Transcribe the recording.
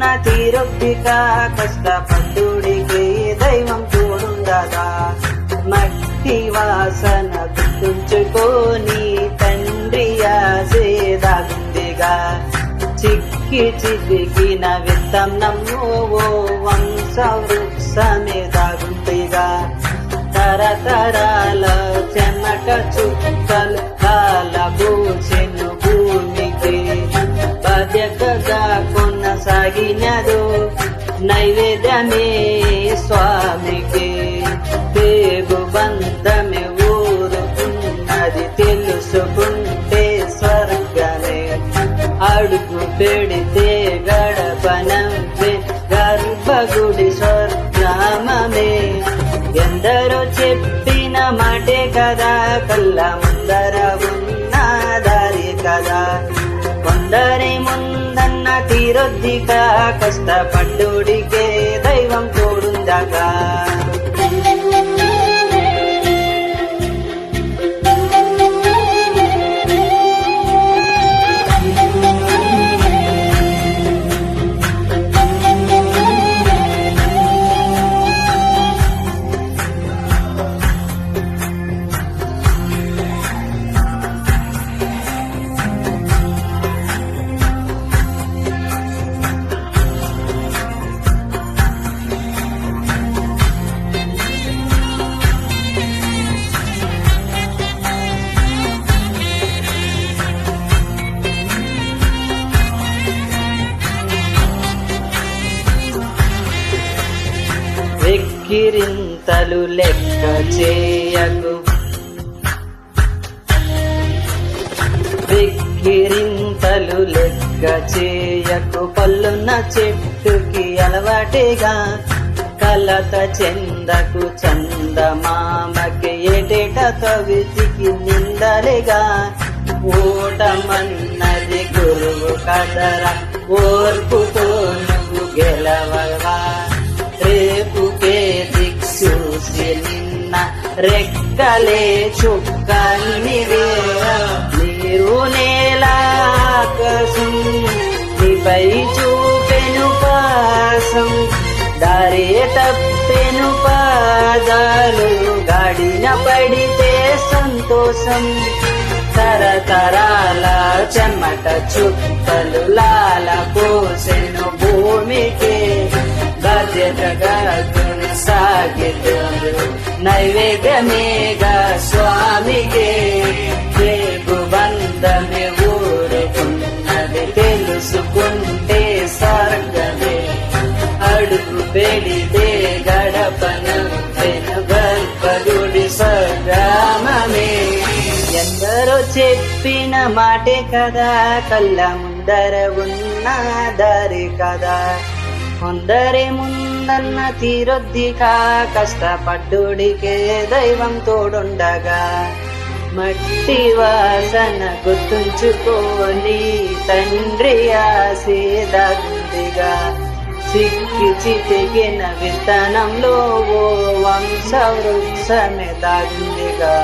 ముందన్న తీరొప్పిక కష్టపడ్డుడికి దైవం తోడుండగా మట్టి వాసన గుర్తుంచుకోని తండ్రి ఆసేదాగుందిగా చిక్కి చితికిన విత్తనము ఓ వంశవృక్షమే దాగుందిగా తరతరాల చెమట చుక్కలు కాలబోచెను భూమికి బాధ్యతగా కొనసాగినదో నైవేద్యమే స్వామికి పేగు బంధమే ఊరుకున్నది తెలుసుకుంటే స్వర్గమే అడుగు పెడితే గడపనంపే గర్భగుడి స్వర్గమే ఎందరో చెప్పిన మాటే కదా కళ్ళ ముందర ఉన్న దారి కదా కొందరి ముందన్న తీరొద్దిక కష్టపడ్డుడికే దైవం తోడుందగా వెక్కిరింతలు లెక్క చేయకు వెక్కిరింతలు లెక్క చేయకు పళ్ళున్న చెట్టుకి అలవాటేగా కలత చెందకు చందమామకి ఏటేట తవితికి నిందలేగా ఓటమన్నది గురువు కదరా ఓర్పుతో నువ్వు గెలవవా రేపుకే దిక్సూసి నిన్న రెక్కలే చుక్కనివే నీరు నేల ఆకాశం నీపై చూపెను పాసం దారే తప్పెను పాదాలు గాడిన పడితే సంతోషం తరతరాల చెమట చుక్కలు లాల పోసెను భూమికి బాధ్యతగా కొనసాగితుడు నైవేద్యమేగా స్వామికి రేపు బంధమే ఊరుకున్నది తెలుసుకుంటే స్వర్గమే అడుగు పెడితే గడపను గర్భగుడి స్వర్గమే ఎందరో చెప్పిన మాటే కదా కళ్ళ ముందర ఉన్న దారి కదా కొందరి ముందన్న తీరొద్దిక కష్టపడ్డుడికే దైవం తోడుండగా మట్టి వాసన గుర్తుంచుకోని తండ్రి ఆసేదాగుందిగా చిక్కి చితికిన విత్తనంలో ఓ వంశవృక్షమే దాగుందిగా